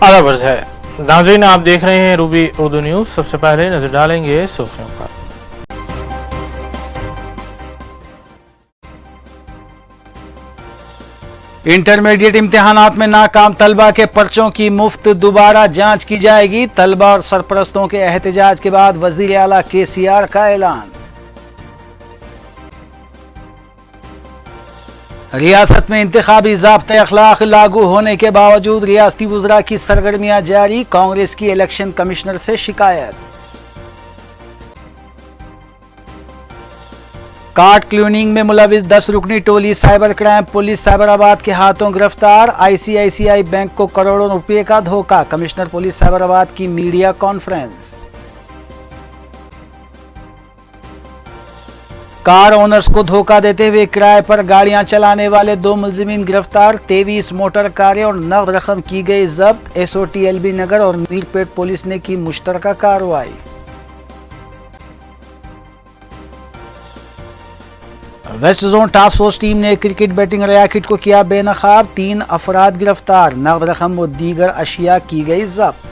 आदाब है नाज़रीन, आप देख रहे हैं रूबी उर्दू न्यूज़। सबसे पहले नजर डालेंगे सुर्खियों पर। इंटरमीडिएट इम्तिहानात में नाकाम तलबा के पर्चों की मुफ्त दोबारा जांच की जाएगी। तलबा और सरपरस्तों के एहतजाज के बाद वजीर आला केसीआर का ऐलान। रियासत में इंतखाबी ज़ाब्ते अखलाक लागू होने के बावजूद रियासती वुज़रा की सरगर्मियां जारी। कांग्रेस की इलेक्शन कमिश्नर से शिकायत। कार्ड क्लोनिंग में मुलविस 10 रुकनी टोली साइबर क्राइम पुलिस साइबराबाद के हाथों गिरफ्तार। आईसीआईसीआई बैंक को करोड़ों रुपए का धोखा। कमिश्नर पुलिस साइबराबाद की मीडिया कॉन्फ्रेंस। कार ओनर्स को धोखा देते हुए किराए पर गाड़ियां चलाने वाले 2 मुलजिमीन गिरफ्तार। 23 मोटर कारें और नकद रकम की गई जब्त। एसओटी नगर और मीरपेट पुलिस ने की मुश्तरका कार्रवाई। West zone task force team ने क्रिकेट बैटिंग रैकेट को किया बेनकाब। 3 अफराद गिरफ्तार। नकद रकम व दीगर अशिया की गई जब्त।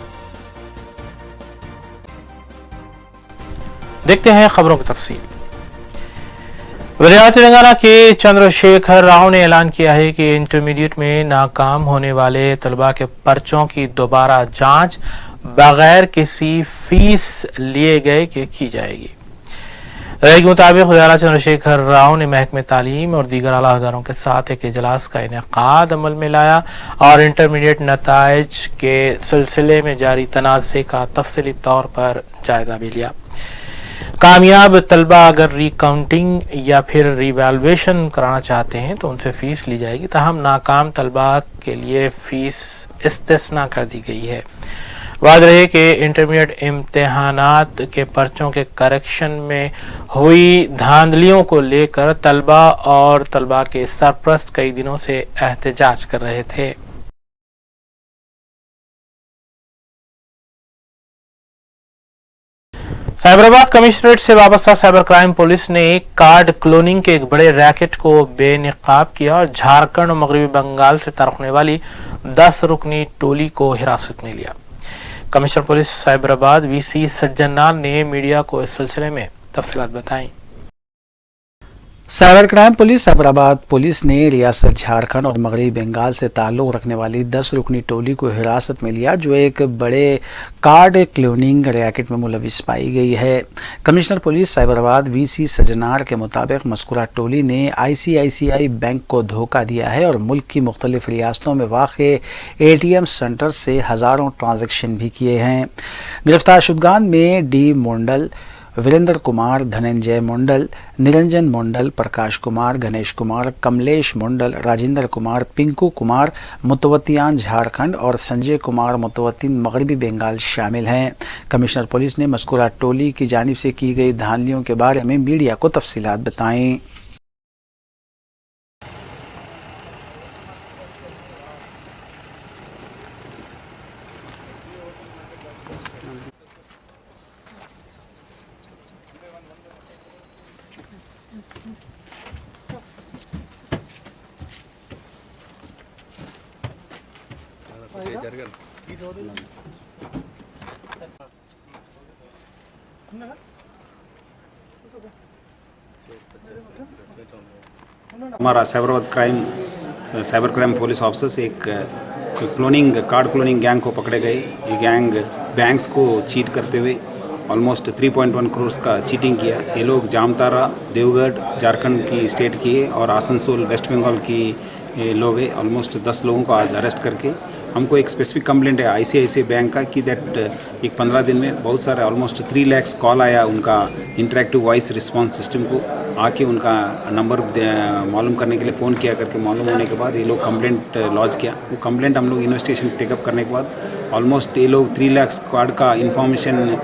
देखते हैं खबरों की तफसील। वज़ीर तेलंगाना के चंद्रशेखर राव ने ऐलान किया है कि इंटरमीडिएट में नाकाम होने वाले तलबा के पर्चों की दोबारा जांच बगैर किसी फीस लिए गए की जाएगी। के मुताबिक वज़ीर चंद्रशेखर राव ने महकमे तालीम और दीगर आला अहदेदारों के साथ एक इजलास का इनेकाद अमल में लाया और इंटरमीडिएट नताइज के सिलसिले में जारी तनाज़े का तफसीली तौर पर जायजा भी लिया। कामयाब तलबा अगर रिकाउंटिंग या फिर रिवैल्यूएशन कराना चाहते हैं तो उनसे फीस ली जाएगी, ताहम नाकाम तलबा के लिए फीस इस्तिस्ना कर दी गई है। वाज़ रहे कि इंटरमीडिएट इम्तिहानात के पर्चों के करेक्शन में हुई धांधलियों को लेकर तलबा और तलबा के सरपरस्त कई दिनों से एहतजाज कर रहे थे। साइबराबाद कमिश्नरेट से वाबस्ता साइबर क्राइम पुलिस ने कार्ड क्लोनिंग के एक बड़े रैकेट को बेनकाब किया और झारखंड और मगरबी बंगाल से तारुकने वाली 10 रुकनी टोली को हिरासत में लिया। Commissioner police Cyberabad VC Sajjanar ने मीडिया को इस सिलसिले में तफसीलात बताई। Cyber crime police Cyberabad police ने रियासत झारखंड और मगरबी बंगाल से ताल्लुक़ रखने वाली 10 रुकनी टोली को हिरासत में लिया, जो एक बड़े कार्ड क्लोनिंग रैकेट में मुलविस पाई गई है। Commissioner police Cyberabad VC Sajjanar के मुताबिक मज़कूरा टोली ने आईसीआईसीआई बैंक को धोखा दिया है और मुल्क की मुख्तलिफ रियासतों में वाक़े ATM सेंटर से हज़ारों ट्रांजेक्शन भी किए हैं। गिरफ्तार शुदगान में डी मंडल, वीरेंद्र कुमार, धनंजय मंडल, निरंजन मंडल, प्रकाश कुमार, गणेश कुमार, कमलेश मंडल, राजेंद्र कुमार, पिंकू कुमार मुतवत्तियान झारखंड और संजय कुमार मुतवत्तिन मगरबी बंगाल शामिल हैं। कमिश्नर पुलिस ने मज़कूरा टोली की जानिब से की गई धांधलियों के बारे में मीडिया को तफसीलात बताईं। हमारा साइबर क्राइम पुलिस ऑफिसर्स एक कार्ड क्लोनिंग गैंग को पकड़े गए। ये गैंग बैंक्स को चीट करते हुए ऑलमोस्ट 3.1 करोड़ का चीटिंग किया। ये लोग जामतारा, देवगढ़ झारखंड की स्टेट की और आसनसोल वेस्ट बंगाल की लोग हैं। ऑलमोस्ट 10 लोगों को आज अरेस्ट करके हमको एक स्पेसिफिक कंप्लेंट है आईसीआईसीआई बैंक का कि दैट एक 15 दिन में बहुत सारे ऑलमोस्ट 3 लाख कॉल आया उनका इंटरेक्टिव वॉइस रिस्पांस सिस्टम को आके उनका नंबर मालूम करने के लिए फ़ोन किया करके मालूम होने के बाद ये लोग कंप्लेंट लॉन्च किया। वो कंप्लेंट हम लोग इन्वेस्टिगेशन टेकअप करने के बाद ऑलमोस्ट ये लोग 3 लाख कार्ड का इन्फॉर्मेशन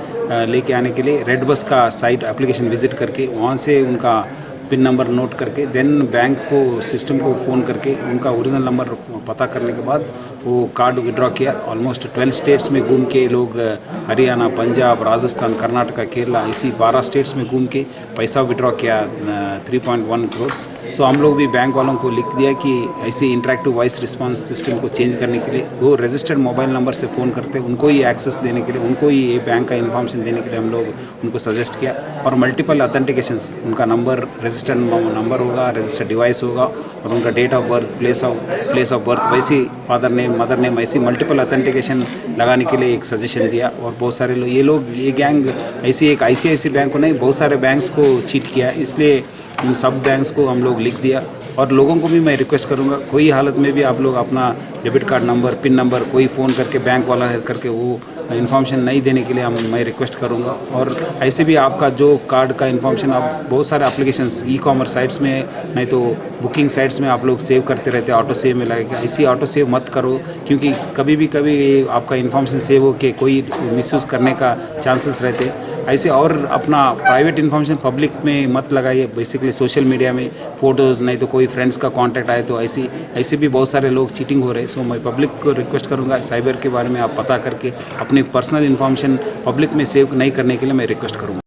लेके आने के लिए रेड बस का साइट एप्लीकेशन विजिट करके वहाँ से उनका पिन नंबर नोट करके देन बैंक को सिस्टम को फ़ोन करके उनका ओरिजिनल नंबर पता करने के बाद वो कार्ड विड्रॉ किया। ऑलमोस्ट 12 स्टेट्स में घूम के लोग हरियाणा, पंजाब, राजस्थान, कर्नाटका, केरला, इसी 12 स्टेट्स में घूम के पैसा विड्रॉ किया 3.1 करोड़। सो हम लोग भी बैंक वालों को लिख दिया कि ऐसे इंटरेक्टिव वॉइस रिस्पांस सिस्टम को चेंज करने के लिए वो रजिस्टर्ड मोबाइल नंबर से फ़ोन करते उनको ही एक्सेस देने के लिए, उनको ही ये बैंक का इन्फॉर्मेशन देने के लिए हम लोग उनको सजेस्ट किया। और मल्टीपल ऑथेंटिकेशंस, उनका नंबर रजिस्टर्ड नंबर होगा, रजिस्टर्ड डिवाइस होगा और उनका date of birth, place of birth, वैसे फादर नेम, मदर नेम, ऐसी मल्टीपल ऑथेंटिकेशन लगाने के लिए एक सजेशन दिया। और बहुत सारे लोग ये गैंग ऐसी एक ICICI बैंक को नहीं, बहुत सारे बैंक्स को चीट किया, इसलिए उन सब बैंक्स को हम लोग लिख दिया। और लोगों को भी मैं रिक्वेस्ट करूंगा, कोई हालत में भी आप लोग अपना debit card number, pin number कोई फ़ोन करके बैंक वाला है करके वो इन्फॉर्मेशन नहीं देने के लिए मैं रिक्वेस्ट करूंगा। और ऐसे भी आपका जो कार्ड का इन्फॉर्मेशन आप बहुत सारे एप्लीकेशंस ई-कॉमर्स साइट्स में, नहीं तो बुकिंग साइट्स में आप लोग सेव करते रहते हैं, ऑटो सेव में लगेगा। ऐसी ऑटो सेव मत करो, क्योंकि कभी आपका इन्फॉर्मेशन सेव हो के कोई मिसयूज़ करने का चांसेस रहते हैं। ऐसे और अपना प्राइवेट इन्फॉर्मेशन पब्लिक में मत लगाइए, बेसिकली सोशल मीडिया में फ़ोटोज़, नहीं तो कोई फ्रेंड्स का कांटेक्ट आए तो ऐसे भी बहुत सारे लोग चीटिंग हो रहे हैं। सो मैं पब्लिक को रिक्वेस्ट करूंगा, साइबर के बारे में आप पता करके अपनी पर्सनल इन्फॉर्मेशन पब्लिक में सेव नहीं करने के लिए मैं रिक्वेस्ट करूंगा।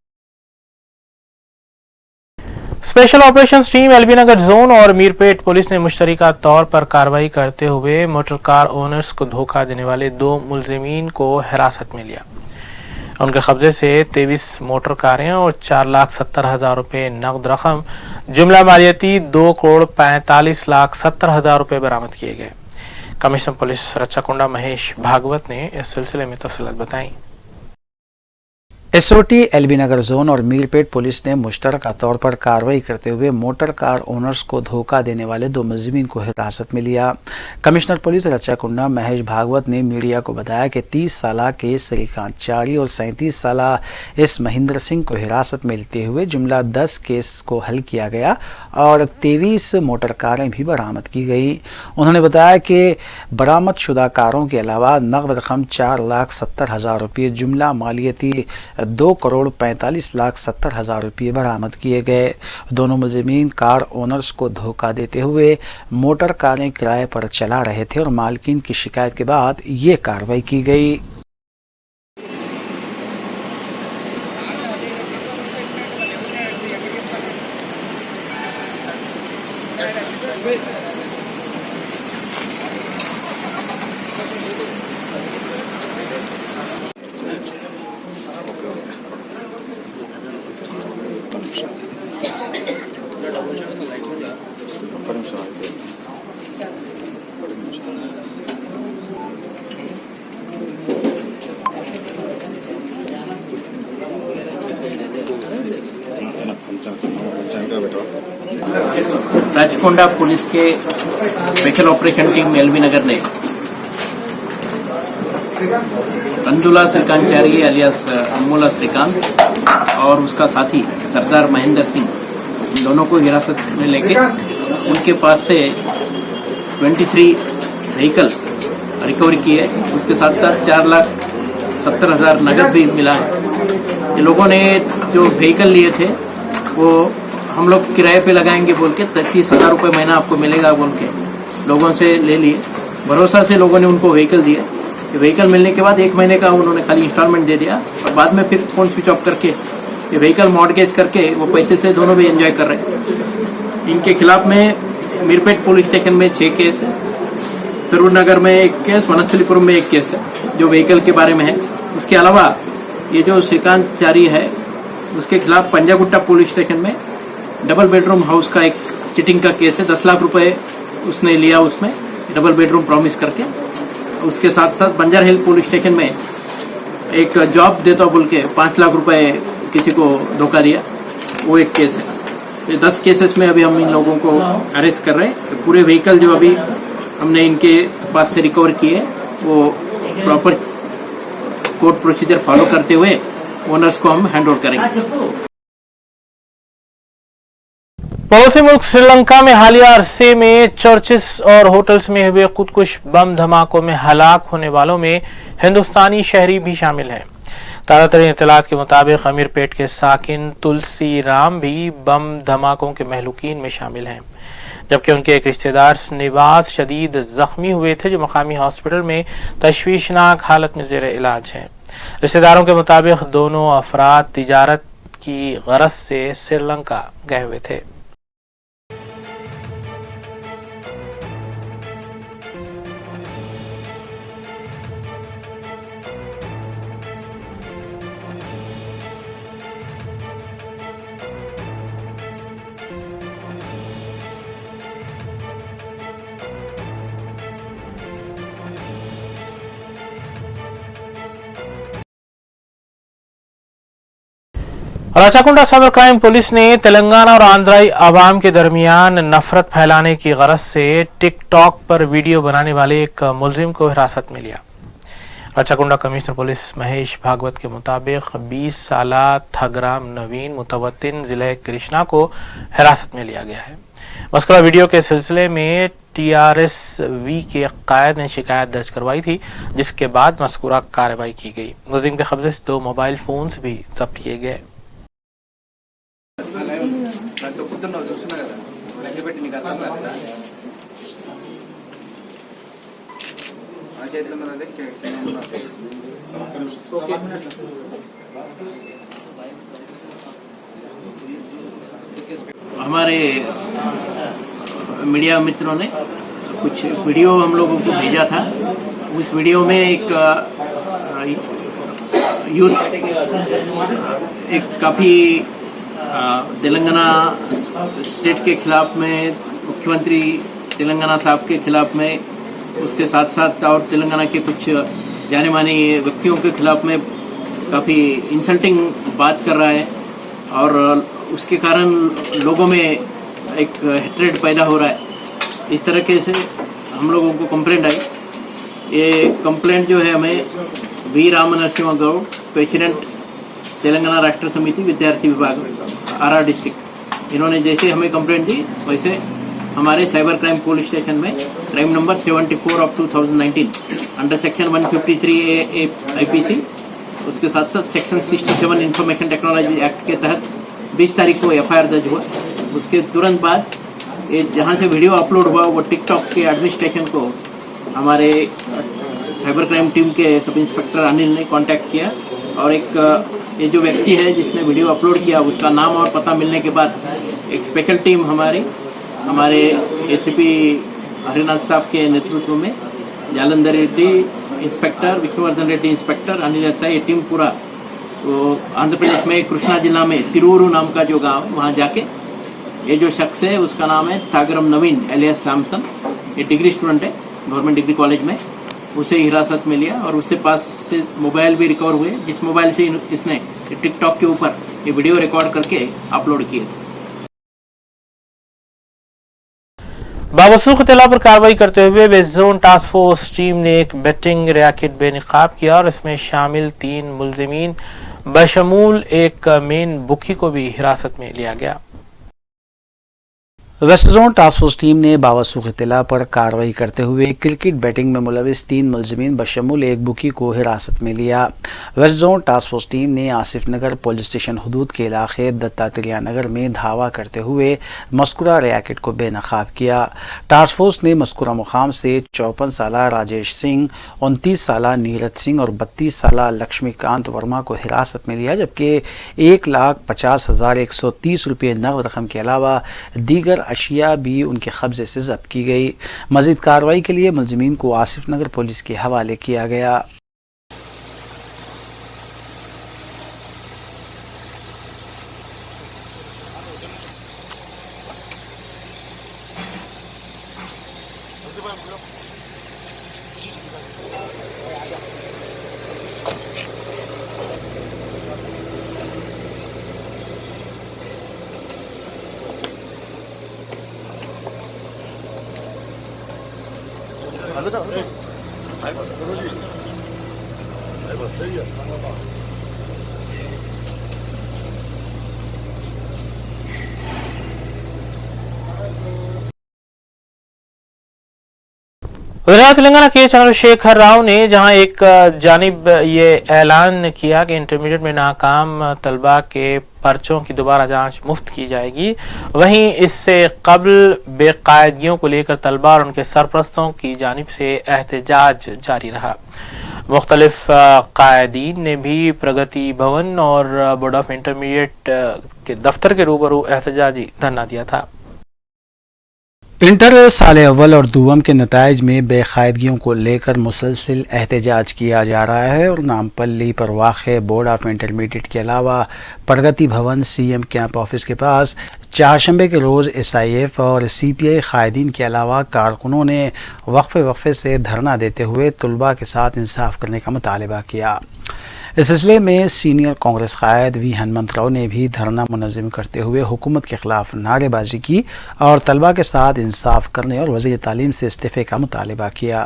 स्पेशल ऑपरेशंस टीम एलबी नगर जोन और मीरपेट पुलिस ने मुश्तरका तौर पर कार्रवाई करते हुए मोटर कार ओनर्स को धोखा देने वाले 2 मुलजिमीन को हिरासत में लिया। उनके कब्जे से 23 मोटर कारें और 4,70,000 रुपये नकद रकम, जुमला मालियती 2,45,70,000 रुपये बरामद किए गए। कमिश्नर पुलिस रच्चाकुंडा महेश भागवत ने इस सिलसिले में तफसीलात बताई। SOT एलबी नगर जोन और मीरपेट पुलिस ने मुश्तरका तौर पर कार्रवाई करते हुए मोटर कार ओनर्स को धोखा देने वाले 2 मुलजिमीन को हिरासत में लिया। कमिश्नर पुलिस रच्चाकुंडा महेश भागवत ने मीडिया को बताया कि 30 साला के श्रीकांत चारी और 37 साला एस महेंद्र सिंह को हिरासत में लेते हुए जुमला 10 केस को हल किया गया और 23 मोटर कारें भी बरामद की गई। उन्होंने बताया कि बरामद शुदा कारों के अलावा नकद रकम 4,70,000 रुपये, जुमला मालियती 2,45,70,000 रुपये बरामद किए गए। दोनों मुलजिमीन कार ओनर्स को धोखा देते हुए मोटर कारें किराए पर चला रहे थे और मालकिन की शिकायत के बाद ये कार्रवाई की गई। राचकोंडा पुलिस के स्पेशल ऑपरेशन टीम एलबी नगर ने अंजुला श्रीकांचारी अलियास अमोला श्रीकांत और उसका साथी सरदार महेंद्र सिंह, इन दोनों को हिरासत में लेके उनके पास से 23 व्हीकल रिकवरी की है। उसके साथ साथ 4,70,000 नगद भी मिला है। ये लोगों ने जो व्हीकल लिए थे वो हम लोग किराए पे लगाएंगे बोल के 33,000 रुपये महीना आपको मिलेगा बोल के लोगों से ले लिए। भरोसा से लोगों ने उनको व्हीकल दिए। व्हीकल मिलने के बाद 1 महीने का उन्होंने खाली इंस्टॉलमेंट दे दिया और बाद में फिर फोन स्विच ऑफ करके ये व्हीकल मॉर्गेज करके वो पैसे से दोनों भी एंजॉय कर रहे हैं। इनके खिलाफ में मीरपेट पुलिस स्टेशन में 6 केस है, सरूरनगर में 1 केस, वनस्थलीपुरम में 1 केस है जो व्हीकल के बारे में है। उसके अलावा ये जो श्रीकांत चारी है उसके खिलाफ पंजागुट्टा पुलिस स्टेशन में डबल बेडरूम हाउस का एक चिटिंग का केस है। 10 लाख रुपए उसने लिया, उसमें डबल बेडरूम प्रॉमिस करके। उसके साथ साथ बंजार हिल पुलिस स्टेशन में एक जॉब देता बोल के 5 लाख रुपए किसी को धोखा दिया, वो एक केस है। ये 10 केसेस में अभी हम इन लोगों को अरेस्ट कर रहे हैं। पूरे व्हीकल जो अभी हमने इनके पास से रिकवर किए वो प्रॉपर कोर्ट प्रोसीजर फॉलो करते हुए ओनर्स को हम हैंड ओवर करेंगे। पड़ोसी मुल्क श्रीलंका में हालिया अरसे में चर्चेस और होटल्स में हुए खुदकुश बम धमाकों में हलाक होने वालों में हिंदुस्तानी शहरी भी शामिल हैं। ताज़ा तरीन इत्तलात के मुताबिक अमीरपेट के साकिन तुलसी राम भी बम धमाकों के महलूकीन में शामिल हैं, जबकि उनके एक रिश्तेदार निवाज शदीद जख्मी हुए थे जो मकामी हॉस्पिटल में तशवीशनाक हालत में ज़ेर इलाज हैं। रिश्तेदारों के मुताबिक दोनों अफराद तिजारत की गरज से श्रीलंका गए हुए थे। राचाकुंडा साइबर क्राइम पुलिस ने तेलंगाना और आंध्राई अवाम के दरमियान नफरत फैलाने की गरज से टिकटॉक पर वीडियो बनाने वाले एक मुलजिम को हिरासत में लिया। राचाकुंडा कमिश्नर पुलिस महेश भागवत के मुताबिक 20 साला थगराम नवीन मुतवत्तिन जिले कृष्णा को हिरासत में लिया गया है। मस्कुरा वीडियो के सिलसिले में TRSV के कायद ने शिकायत दर्ज करवाई थी, जिसके बाद मस्कुरा कार्रवाई की गई। मुलजिम के कब्जे से 2 मोबाइल फोन्स भी जब्त किए गए। हमारे मीडिया मित्रों ने कुछ वीडियो हम लोगों को भेजा था। उस वीडियो में एक यूथ एक काफ़ी तेलंगाना स्टेट के खिलाफ में, मुख्यमंत्री तेलंगाना साहब के खिलाफ में, उसके साथ साथ और तेलंगाना के कुछ जाने माने व्यक्तियों के खिलाफ में काफ़ी इंसल्टिंग बात कर रहा है और उसके कारण लोगों में एक हेट्रेड पैदा हो रहा है। इस तरह से हम लोगों को कंप्लेंट आई। ये कंप्लेंट जो है हमें वी राम नरसिम्हा गौड़, प्रेसिडेंट तेलंगाना राष्ट्र समिति विद्यार्थी विभाग आरा डिस्ट्रिक्ट, इन्होंने जैसे हमें कंप्लेंट दी वैसे हमारे साइबर क्राइम पुलिस स्टेशन में crime number 74 of 2019 under section 153A IPC, उसके साथ साथ सेक्शन 67 इंफॉर्मेशन टेक्नोलॉजी एक्ट के तहत 20 तारीख को FIR दर्ज हुआ। उसके तुरंत बाद ये जहाँ से वीडियो अपलोड हुआ वो टिकटॉक के एडमिनिस्ट्रेशन को हमारे साइबर क्राइम टीम के सब इंस्पेक्टर अनिल ने कांटेक्ट किया और एक ये जो व्यक्ति है जिसने वीडियो अपलोड किया उसका नाम और पता मिलने के बाद एक स्पेशल टीम हमारे ACP हरिनाथ साहब के नेतृत्व में Jalandhar Reddy inspector, Vishnuvardhana Reddy inspector, Anil SI, ये टीम पूरा तो आंध्र प्रदेश में कृष्णा जिला में तिरुवरू नाम का जो गांव है वहाँ जाके ये जो शख्स है उसका नाम है थागरम नवीन एलियास सैमसन, ये डिग्री स्टूडेंट है गवर्नमेंट डिग्री कॉलेज में, उसे हिरासत में लिया और उससे पास से मोबाइल भी रिकवर हुए, जिस मोबाइल से इसने टिकटॉक के ऊपर ये वीडियो रिकॉर्ड करके अपलोड किए थे। बावसूख इत्तला पर कार्रवाई करते हुए west zone task force team ने एक बेटिंग रैकेट बेनकाब किया और इसमें शामिल 3 मुलजिमीन बशमूल एक मेन बुकी को भी हिरासत में लिया गया। West zone task force team ने बावसूख इत्तला पर कार्रवाई करते हुए क्रिकेट बैटिंग में मुलविस 3 मुलजिमीन बशमूल एक बुकी को हिरासत में लिया। West zone task force team ने आसिफ नगर पुलिस स्टेशन हदूद के इलाके दत्तात्रेय नगर में धावा करते हुए मस्कुरा रैकेट को बेनकाब किया। टास्क फोर्स ने मस्कुरा मुकाम से 54 साला राजेश सिंह, 29 साला नीरज सिंह और 32 साला लक्ष्मीकांत वर्मा को हिरासत में लिया, जबकि 1,50,130 रुपये नकद रकम के अलावा दीगर अशिया भी उनके कब्जे से जब्त की गई। मजीद कार्रवाई के लिए मुलजिमीन को आसिफ नगर पुलिस के हवाले किया गया। वज़ीर तेलंगाना के चंद्रशेखर राव ने जहां एक जानिब ये ऐलान किया कि इंटरमीडिएट में नाकाम तलबा के पर्चों की दोबारा जांच मुफ्त की जाएगी, वहीं इससे कबल बेकायदगियों को लेकर तलबा और उनके सरपरस्तों की जानिब से एहतजाज जारी रहा। मुख्तलिफ कायदीन ने भी प्रगति भवन और बोर्ड ऑफ इंटरमीडिएट के दफ्तर के रूबरू एहतजाजी धरना दिया था। इंटर साल अव्वल और दूम के नताइज में बेकायदगियों को लेकर मुसलसिल एहतजाज किया जा रहा है और नामपल्ली पर वाक़े बोर्ड ऑफ इंटरमीडिएट के अलावा प्रगति भवन, CM कैंप ऑफिस के पास चारशंबे के रोज़ SIF और CPI कायदीन के अलावा कारकुनों ने वक्फे से धरना देते हुए तलबा के साथ इंसाफ करने का मुतालबा किया। इस सिलसिले में सीनियर कांग्रेस कायद वी हनुमंतराव ने भी धरना मुनज़्ज़म करते हुए हुकूमत के खिलाफ नारेबाजी की और तलबा के साथ इंसाफ करने और वज़ीर तालीम से इस्तीफ़े का मुतालबा किया।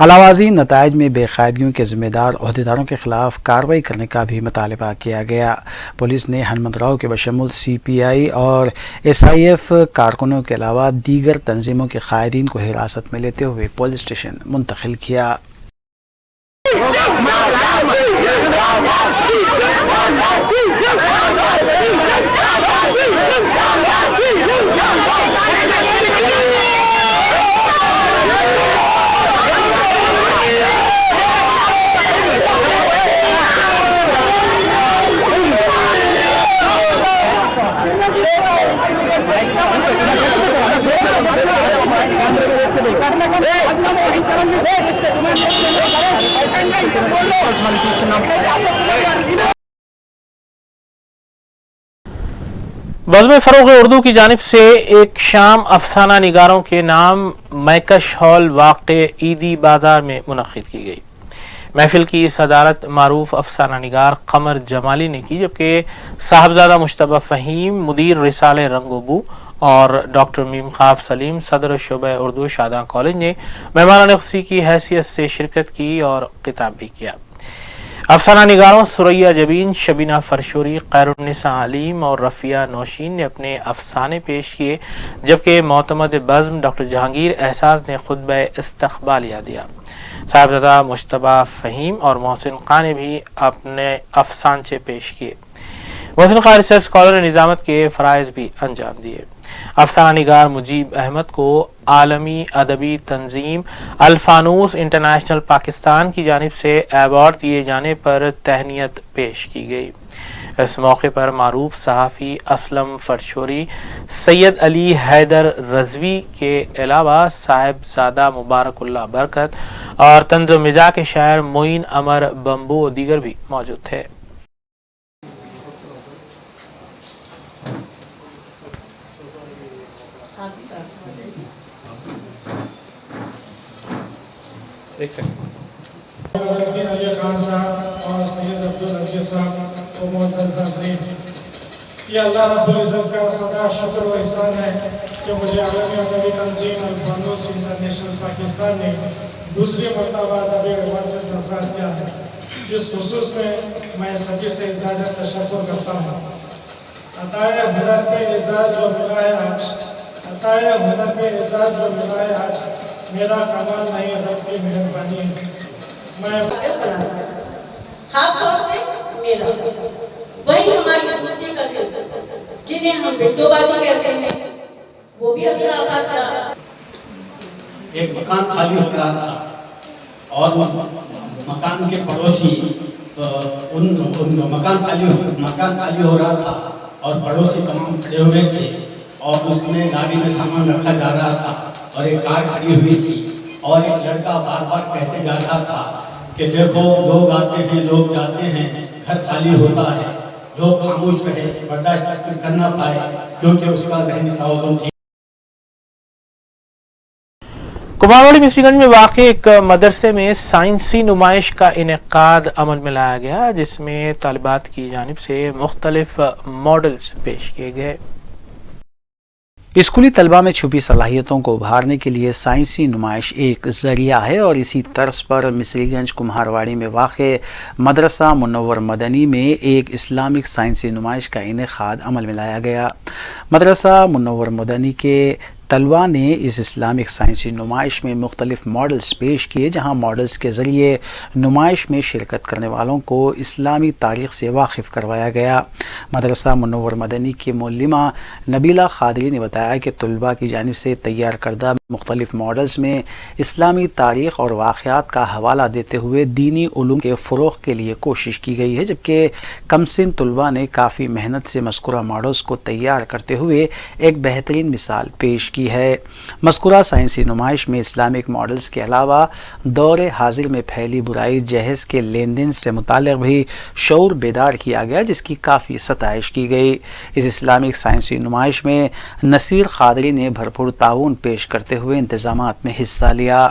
अलावाज़ी नताइज में बेकायदगियों के ज़िम्मेदार अहदेदारों के खिलाफ कार्रवाई करने का भी मुतालबा किया गया। पुलिस ने हनुमंतराव के बशमुल CPI और SIF कारकुनों के अलावा दीगर तंजीमों के कायदीन को हिरासत में लेते हुए पुलिस स्टेशन मुंतकिल किया। बज़्म फ़रोग़ उर्दू की जानिब से एक शाम अफसाना निगारों के नाम मैकश हॉल वाक़े ईदी बाज़ार में मुनक़्क़िद की गई। महफिल की सदारत मारूफ अफसाना निगार कमर जमाली ने की, जबकि साहबजादा मुश्तबा फ़हीम, मुदीर रिसाले रंगोबू और डॉक्टर मीम ख़ाफ सलीम, सदर शुबे उर्दू शादा कॉलेज ने मेहमान-ए-ख़ुसूसी की हैसियत से शिरकत की और खिताब भी किया। अफसाना निगारों सुरैया जबीन, शबीना फरशोरी, खैरुन्निसा अलीम और रफ़िया नौशीन ने अपने अफसाने पेश किए, जबकि मोतमद बज़्म डॉक्टर जहांगीर एहसास ने खुतबा इस्तक़बालिया दिया। साहबजादा मुश्तबा फ़हीम और मोहसिन खां ने भी अपने अफसानचे पेश किए। मोहसिन खां रिसर्च स्कॉलर ने निज़ामत के फ़राइज़ भी अंजाम दिए। अफसाना निगार मुजीब अहमद को आलमी अदबी तंजीम अल्फानूस इंटरनेशनल पाकिस्तान की जानिब से अवार्ड दिए जाने पर तहनीत पेश की गई। इस मौके पर मारूफ सहाफ़ी असलम फरशोरी, सैयद अली हैदर रज़वी के अलावा साहिबजादा मुबारकुल्लाह बरकत और तंज़ मिज़ा के शायर मोइन अमर बम्बू और दीगर भी मौजूद थे। एक सेकंड। अली खान साहब और सैयद अब्दुल अजीज साहब को मुअज़्ज़ज़ नाज़रीन, ये अल्लाह रब्बुल इज़्ज़त का सदा शुक्र व एहसान है कि मुझे आलमी अदबी तंजीम अल्फानूस इंटरनेशनल पाकिस्तान ने दूसरी मरतबा अदबी अवार्ड से सरफराज किया है। इस खुसूस में मैं सभी से इजाज़त तशक्कुर करता हूँ। अताए हुनर पे एजाज़ जो मिला है आज, अताए हुनर पे एजाज़ जो मिला है आज, मेरा कमाल नहीं रब की मेहरबानी है। मैं खास तौर से मेरा वही हमारी दूसरी कज़िन जिन्हें हम बिट्टोबाजी कहते हैं, वो भी अपना आपका क्या एक मकान खाली हो रहा था और मकान के पड़ोसी उन मकान खाली हो रहा था और पड़ोसी तमाम खड़े हुए थे और उसमें गाड़ी में सामान रखा जा रहा था और एक कार खड़ी हुई थी और एक लड़का बार बार कहते जा रहा था कि देखो लोग आते हैं लोग जाते हैं, घर खाली होता है, लोग खामोश रहे, बर्दाश्त कर ना पाए क्योंकि उसका ज़हनी तवाज़ुन थी। कुमारवाड़ी मिस्रीगंज में वाक़े एक मदरसे में साइंसी नुमाइश का इनेकाद अमल में लाया गया, जिसमें तालिबात की जानिब से मुख्तलिफ मॉडल्स पेश किए गए। स्कूली तलबा में छुपी सलाहियतों को उभारने के लिए साइंसी नुमाइश एक ज़रिया है और इसी तर्ज पर मिस्रीगंज कुम्हारवाड़ी में वाक़े मदरसा मुनव्वर मदनी में एक इस्लामिक साइंसी नुमाइश का इनेकाद अमल में लाया गया। मदरसा मुनव्वर मदनी के तलबा ने इस इस्लामिक साइंसी नुमाइश में मुख्तलिफ मॉडल्स पेश किए, जहां मॉडल्स के ज़रिए नुमाइश में शिरकत करने वालों को इस्लामी तारीख़ से वाकिफ़ करवाया गया। मदरसा मुनव्वर मदनी की मुअल्लिमा नबीला खादरी ने बताया कि तलबा की जानिब से तैयार करदा मुख्तलिफ मॉडल्स में इस्लामी तारीख़ और वाक़यात का हवाला देते हुए दीनी उलूम के फ़रोग़ के लिए कोशिश की गई है, जबकि कमसिन तलबा ने काफ़ी मेहनत से मज़कूरा मॉडल्स को तैयार करते हुए एक बेहतरीन मिसाल पेश की है। मज़कूरा साइंसी नुमाइश में इस्लामिक मॉडल्स के अलावा दौरे हाजिर में फैली बुराई जहेज़ के लेन देन से मुताल्लिक़ भी शऊर बेदार किया गया, जिसकी काफ़ी सताइश की गई। इस इस्लामिक साइंसी नुमाइश में नसीर खादरी ने भरपूर ताउन पेश करते हुए इंतज़ामात में हिस्सा लिया।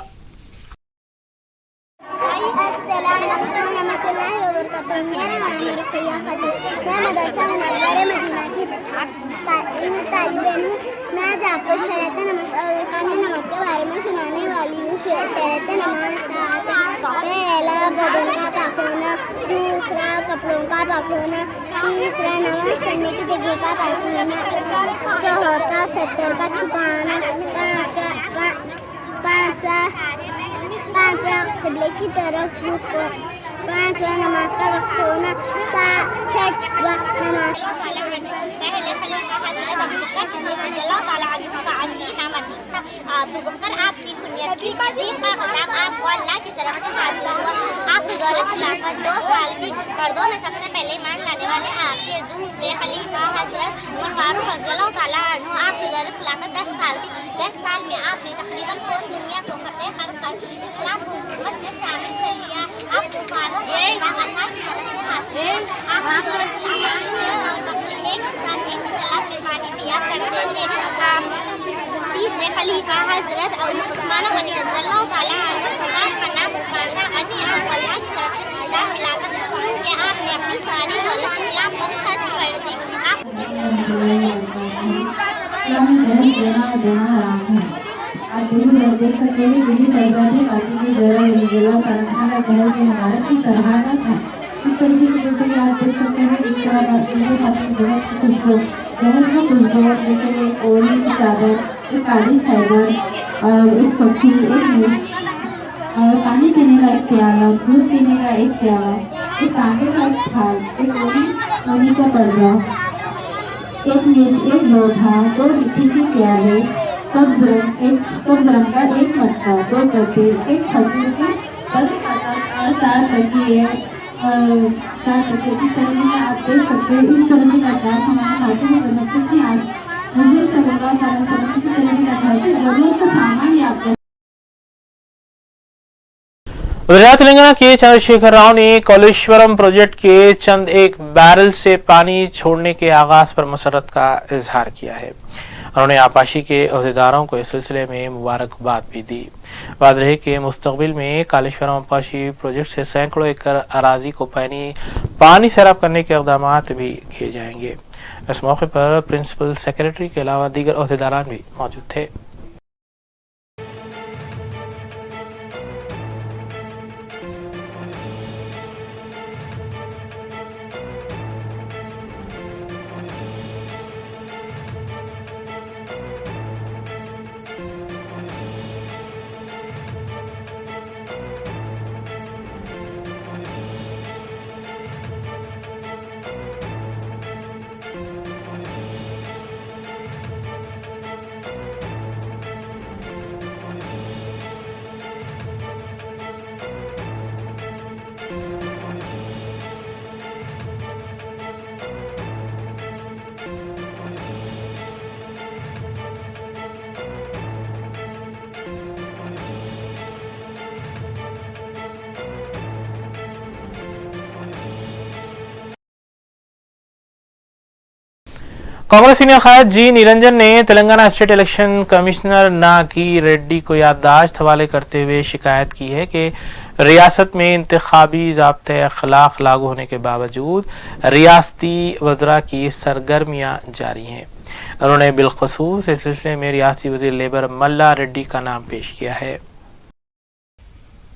अस्सलामुअलैकुम रहमतुल्लाहि व बरकातहू। मेरा नाम है रुक़ैया खातून। मैं मदरसा मुनव्वरे मदीना की तालिब इल्म हूँ। मैं आज आपको शरीयत नमाज और रुकान नमाज के बारे में सुनाने वाली हूँ। शरीयत नमाज पहला बदन का पाक होना, दूसरा कपड़ों का पाक होना, तीसरा नमाज पढ़ने की जगह का पाक होना, चौथा सत्तर का छुपाना, पांचवा क़िबले की तरफ रुख कर, पांचवा नमाज का वक्त होना, छठवां नमाज। पहले खलीफा हज़रत अबू बकर सिद्दीक़ रज़ियल्लाहु तआला अन्हु का असली नाम अतीक था। अबू बकर आपकी कुनियत थी। सिद्दीक़ का खिताब आपको अल्लाह की तरफ से हासिल हुआ। आपके दौरे खिलाफत 2 साल की। मर्दों में सबसे पहले ईमान लाने वाले आपके दूसरे खलीफा हज़रत उमर फारूक रज़ियल्लाहु तआला अन्हु। आपके दौरे खिलाफत 10 साल की। 10 साल में आपने तकरीबन पूरी दुनिया को फतेह कर इस्लाम को हुकूमत में शामिल कर लिया। आपको फारूक अल्लाह की तरफ से हासिल। आपके दौरे खिलाफत में शेर और बकरी एक साथ एक तालाब में पानी पिया करते थे। तीसरे खलीफा हज़रत उस्मान गनी रज़ियल्लाहु तआला अन्हु का नाम उस्मान था। अन्य आप अल्लाह की तरफ से खिताब मिलाकर क्योंकि आपने अपनी सारी दौलत इस्लाम पर खर्च कर दी। आप देख सकते हैं बीबी शहजादी फातिमा ज़हरा रज़ियल्लाहु तआला अन्हा का घर के मुबारक की सराहना था। इस तरीके से जैसे कि आप देख सकते हैं इस तरह बीबी फातिमा ज़हरा की खुशबू जहर में खुशबू जैसे कि ओढ़ने की चादर, एक काली खैबर और एक सब्जी, एक मिर्च और पानी पीने का एक प्याला, दूध पीने का एक प्याला, एक तांबे का एक थाल, एक पानी का पर्दा, एक मिर्च, एक लोढ़ा, 2 मिट्टी के प्याले, कब्ज़ रंग का एक मटका, 2 गद्दे, एक खजूर के 10 और 4 तकिए और 4 तकिए। इस तरह से आप देख सकते हैं इस तरह के अचार हमारे मार्केट में बनते हैं। आज मुझे सल्लल्लाहु अलैहि वसल्लम इस तरह के अचार की जरूरत का सामान ही आपको। गुजरात तेलंगाना के चंद्रशेखर राव ने कौलेश्वरम प्रोजेक्ट के चंद एक बैरल से पानी छोड़ने के आगाज पर मसरत का इजहार किया है। उन्होंने आपाशी के अहदेदारों को इस सिलसिले में मुबारकबाद भी दी। वाद रहे कि मुस्तकबिल में कालेश्वरम आपाशी प्रोजेक्ट से सैकड़ों एकड़ अराजी को पानी सैराब करने के इक़दाम भी किए जाएंगे। इस मौके पर प्रिंसिपल सेक्रेटरी के अलावा दीगर अहदेदारान भी मौजूद थे। कांग्रेस सीनियर कायद जी निरंजन ने Telangana state election commissioner Nagi Reddy को याददाश्त हवाले करते हुए शिकायत की है कि रियासत में इंतखाबी ज़ाब्ते अखलाक लागू होने के बावजूद रियासती वज़रा की सरगर्मियाँ जारी हैं। उन्होंने बिलखसूस इस सिलसिले में रियासती वज़ीर लेबर मल्ला रेड्डी का नाम पेश किया है।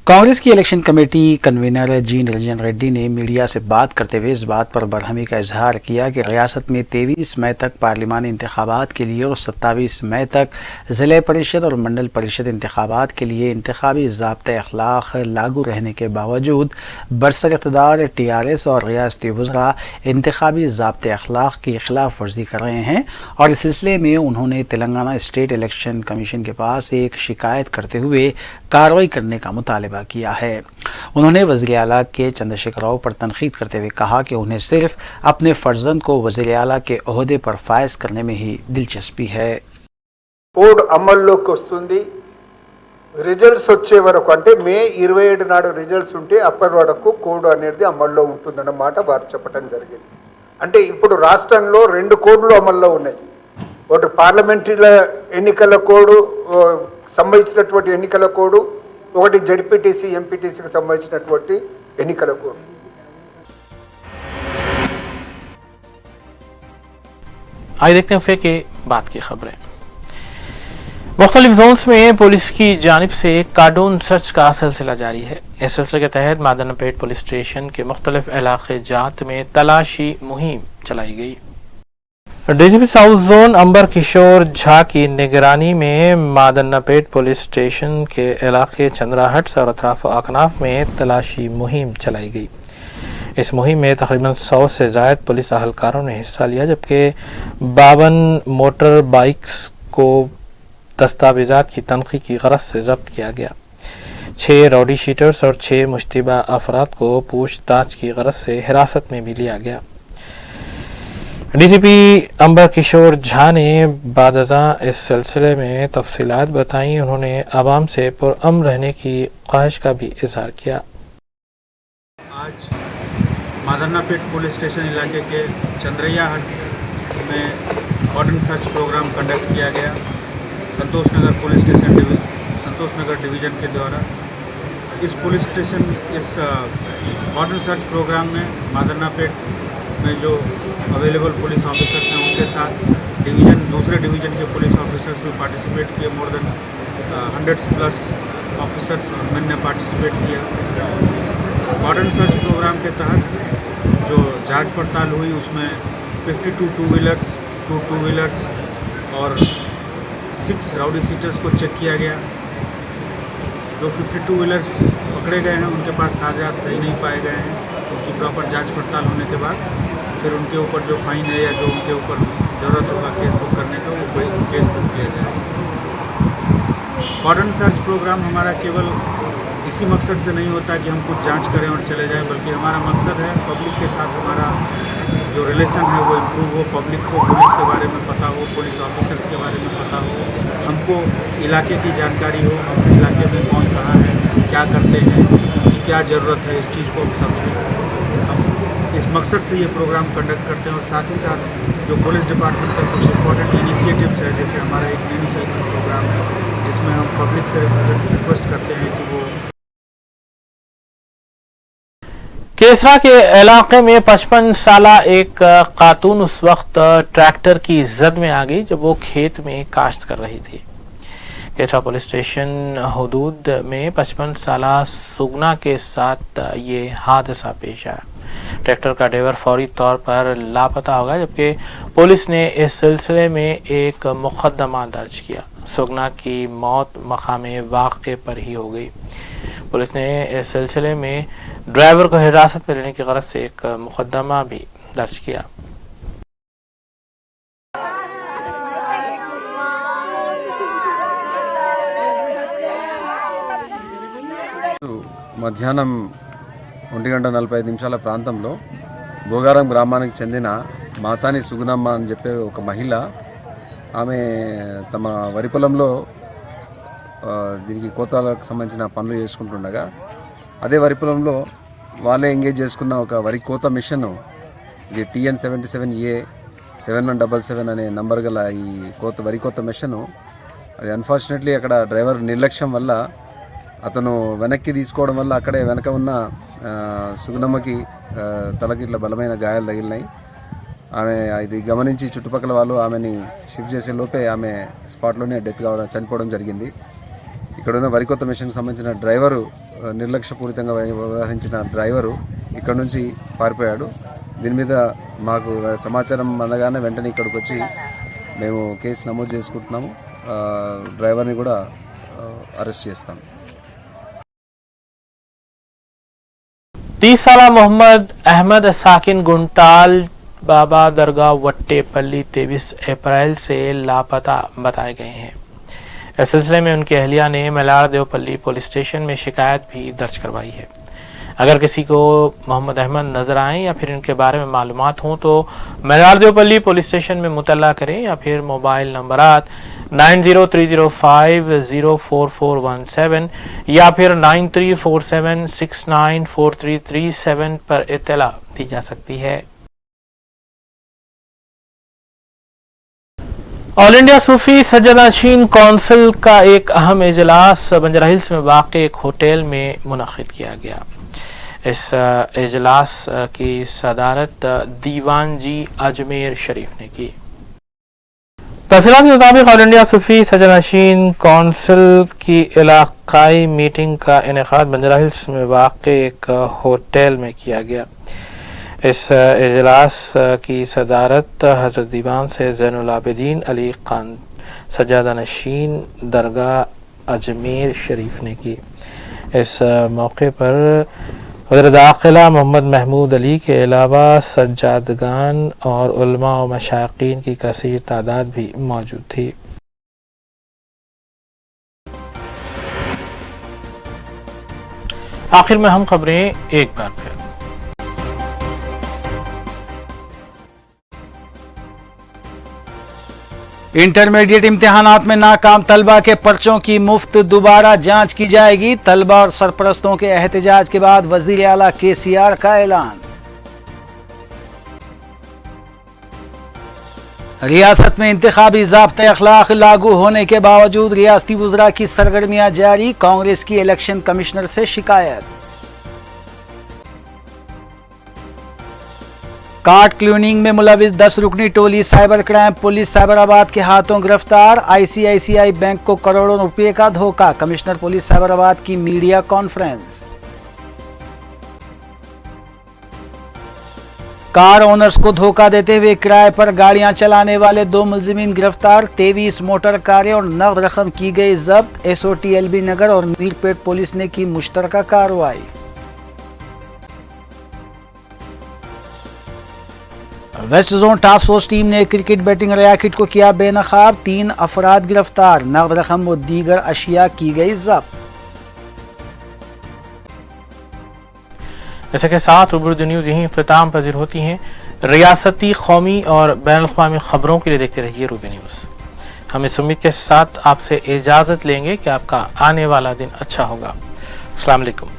कांग्रेस की इलेक्शन कमेटी कन्वीनर जी निरंजन रेड्डी ने मीडिया से बात करते हुए इस बात पर बरहमी का इजहार किया कि रियासत में 23 मई तक पार्लिमानी इंतखाबात के लिए और 27 मई तक ज़िला परिषद और मंडल परिषद इंतखाबात के लिए इंतखाबी ज़ाब्ते अखलाक लागू रहने के बावजूद बरसर इक़्तिदार TRS और रियासती वज़रा इंतखाबी ज़ाब्ते अखलाक की खिलाफ वर्जी कर रहे हैं और इस सिलसिले में उन्होंने तेलंगाना स्टेट इलेक्शन कमीशन के पास एक शिकायत करते हुए कार्रवाई करने का मुतालबा किया है। उन्होंने वज़ीर आला के चंद्रशेखर राव पर तनकीद करते हुए कहा कि उन्हें सिर्फ अपने फर्जंद को वज़ीर आला के ओहदे पर फायज करने में ही दिलचस्पी है। కోడ్ అమల్లోకి వస్తుంది, రిజల్ట్స్ వచ్చే వరకు అంటే మే 27 నాడు రిజల్ట్స్ ఉంటే అప్పటి వరకు కోడ్ అనేది అమల్లో ఉంటుందన్నమాట వారు చెప్పడం జరిగింది. అంటే ఇప్పుడు రాష్ట్రంలో 2 కోడ్లు అమల్లో ఉన్నాయి. ఒకటి పార్లమెంటరీ ఎన్నికల కోడ్ సంబంధించినటువంటి ఎన్నికల కోడ్, ఒకటి జడ్పీటీసీ ఎంపీటీసీకి సంబంధించినటువంటి ఎన్నికల కోడ్. आइए देखते हैं फिर के बाद की खबरें। मुख्तलिफ जोन्स में पुलिस की जानिब से कार्डून सर्च का सिलसिला जारी है। इस सिलसिले के तहत मादनापेट पुलिस स्टेशन के मुख्तलिफ इलाके जात में तलाशी मुहिम चलाई गई। डीजीपी साउथ जोन अंबर किशोर झा की निगरानी में मादनापेट पुलिस स्टेशन के इलाके चंद्राहट्स और अतराफ अकनाफ में तलाशी मुहिम चलाई गई। इस मुहिम में तकरीबन 100 से ज़ायद पुलिस अहलकारों ने हिस्सा लिया, जबकि 52 मोटर बाइक्स को दस्तावेजात की तनखी की गरज से जब्त किया गया। 6 राउडी शीटर्स और 6 मुश्तबा अफराद को पूछताछ की गरज से हिरासत में भी लिया गया। डीजीपी अंबर किशोर झा ने बादजा इस सिलसिले में तफसीलात बताई। उन्होंने आवाम से पुरअमन रहने की ख्वाहिश का भी इजहार किया। आज मादनापेट पुलिस स्टेशन इलाके के चंद्रैया हट में ऑर्डन सर्च प्रोग्राम कंडक्ट किया गया। संतोष नगर पुलिस स्टेशन संतोष नगर डिवीज़न के द्वारा इस पुलिस स्टेशन इस ऑर्डन सर्च प्रोग्राम में मादनापेट में जो अवेलेबल पुलिस ऑफिसर्स हैं उनके साथ दूसरे डिवीज़न के पुलिस ऑफिसर्स भी पार्टिसिपेट किए। मोर देन 100+ ऑफिसर्स और मैन ने पार्टिसिपेट किया। ऑर्डन सर्च प्रोग्राम के तहत जो जांच पड़ताल हुई उसमें 52 टू व्हीलर्स और 6 राउडी सीटर्स को चेक किया गया। जो 52 व्हीलर्स पकड़े गए हैं उनके पास कागजात सही नहीं पाए गए हैं। उनकी प्रॉपर जांच पड़ताल होने के बाद फिर उनके ऊपर जो फाइन है या जो उनके ऊपर ज़रूरत होगा केस बुक करने का वो केस बुक किया जाए। ऑर्डन सर्च प्रोग्राम हमारा केवल इसी मकसद से नहीं होता कि हम कुछ जांच करें और चले जाएं, बल्कि हमारा मकसद है पब्लिक के साथ हमारा जो रिलेशन है वो इम्प्रूव हो, पब्लिक को पुलिस के बारे में पता हो, पुलिस ऑफिसर्स के बारे में पता हो, हमको इलाके की जानकारी हो, हम इलाके में कौन कहाँ है, क्या करते हैं, उनकी क्या ज़रूरत है, इस चीज़ को हम समझें। हम इस मकसद से ये प्रोग्राम कंडक्ट करते हैं। और साथ ही साथ जो पुलिस डिपार्टमेंट का कुछ इंपॉर्टेंट इनिशिएटिव्स है, जैसे हमारा एक नैनी साइकिल प्रोग्राम है जिसमें हम पब्लिक से रिक्वेस्ट करते हैं कि वो केसरा के इलाके में 55 साला एक खातून उस वक्त ट्रैक्टर की जद में आ गई जब वो खेत में काश्त कर रही थी। केसरा पुलिस स्टेशन हदूद में 55 साला सुगना के साथ ये हादसा पेश आया। ट्रैक्टर का ड्राइवर फौरी तौर पर लापता हो गया, जबकि पुलिस ने इस सिलसिले में एक मुकदमा दर्ज किया। सुगना की मौत मकामे वाक़े पर ही हो गई। पुलिस ने इस सिलसिले में ड्राइवर को हिरासत में लेने की गरज से एक मुकदमा भी दर्ज किया। మధ్యాహ్నం 1:45 ప్రాంతంలో భోగారం గ్రామానికి చెందిన మాసాని సుగుణమ్మ అని చెప్పే ఒక మహిళ ఆమె తమ వరి పొలంలో దీనికి కోతలకు సంబంధించిన పనులు చేసుకుంటుండగా అదే వరి పొలంలో వాళ్ళే ఎంగేజ్ చేసుకున్న ఒక వరి కోత మిషన్, ఇది TN77A 7177 అనే నంబర్ గల ఈ వరి కోత మిషన్, అది అన్ఫార్చునేట్లీ అక్కడ డ్రైవర్ నిర్లక్ష్యం వల్ల అతను వెనక్కి తీసుకోవడం వల్ల అక్కడే వెనక ఉన్న సుగుణమ్మకి తలకి ఇట్లా బలమైన గాయాలు తగిలినాయి. ఆమె ఇది గమనించి చుట్టుపక్కల వాళ్ళు ఆమెని షిఫ్ట్ చేసే లోపే ఆమె స్పాట్లోనే డెత్ చనిపోవడం జరిగింది. ఇక్కడ ఉన్న వరి కొత్త మిషన్కి సంబంధించిన డ్రైవరు, నిర్లక్ష్యపూరితంగా వ్యవహరించిన డ్రైవరు ఇక్కడ నుంచి పారిపోయాడు. దీని మీద మాకు సమాచారం అందగానే వెంటనే ఇక్కడికి వచ్చి మేము కేసు నమోదు చేసుకుంటున్నాము. డ్రైవర్ని కూడా అరెస్ట్ చేస్తాం. 30 साला मोहम्मद अहमद साकिन गुंटाल बाबा दरगाह वट्टेपल्ली 23 अप्रैल से लापता बताए गए हैं। इस सिलसिले में उनकी अहलिया ने मलार देवपल्ली पुलिस स्टेशन में शिकायत भी दर्ज करवाई है। अगर किसी को मोहम्मद अहमद नजर आए या फिर इनके बारे में मालूमात हों तो मलार देवपल्ली पुलिस स्टेशन में मुतल्ला करें या फिर मोबाइल नंबरात 9030504417 या फिर 9347694337 पर इत्तला दी जा सकती है। ऑल इंडिया सूफी सज्जादाशीन कौंसिल का एक अहम इजलास बंजारा हिल्स में वाक़े एक होटल में मुनक़िद किया गया। इस इजलास की सदारत दीवान जी अजमेर शरीफ ने की। तफसीलात के मुताबिक ऑल इंडिया सूफी सज्जादाशीन कौंसिल की इलाकाई मीटिंग का इनेकाद बंजारा हिल्स में वाक़े एक होटल में किया गया। इस इजलास की सदारत हज़रत दीवान से ज़ैनुल आबिदीन अली खान सज्जादा नशीन दरगाह अजमेर शरीफ ने की। इस मौके पर वज़ीर दाखिला मोहम्मद महमूद अली के अलावा सज्जादगान और उलमा व मशाइखीन की कसीर तादाद भी मौजूद थी। आखिर में हम खबरें एक बार फिर। इंटरमीडिएट इम्तिहानात में नाकाम तलबा के पर्चों की मुफ्त दोबारा जांच की जाएगी। तलबा और सरपरस्तों के एहतजाज के बाद वजीर आला KCR का ऐलान। रियासत में इंतखाबी ज़ाब्ते अखलाक लागू होने के बावजूद रियासती वज़रा की सरगर्मियां जारी। कांग्रेस की इलेक्शन कमिश्नर से शिकायत। कार्ड क्लोनिंग में मुलविस 10 रुकनी टोली साइबर क्राइम पुलिस साइबराबाद के हाथों गिरफ्तार। ICICI बैंक को करोड़ों रुपए का धोखा। कमिश्नर पुलिस साइबराबाद की मीडिया कॉन्फ्रेंस। कार ओनर्स को धोखा देते हुए किराए पर गाड़ियां चलाने वाले 2 मुलजिमीन गिरफ्तार। 23 मोटर कारें और नगद रकम की गई जब्त। SOT LB नगर और मीरपेट पुलिस ने की मुश्तरका कार्रवाई। West zone task force team ने क्रिकेट बैटिंग रैकेट को किया बेनकाब। 3 अफराद गिरफ्तार। नगद रकम व दीगर अशिया की गई जब्त। इसके साथ रूबरू न्यूज़ यहीं इख्तिताम पजीर होती हैं। रियासती, कौमी और बैनुल अक़वामी खबरों के लिए देखते रहिए रूबी न्यूज़। हम इस उम्मीद के साथ आपसे इजाज़त लेंगे कि आपका आने वाला दिन अच्छा होगा। अस्सलाम वालेकुम।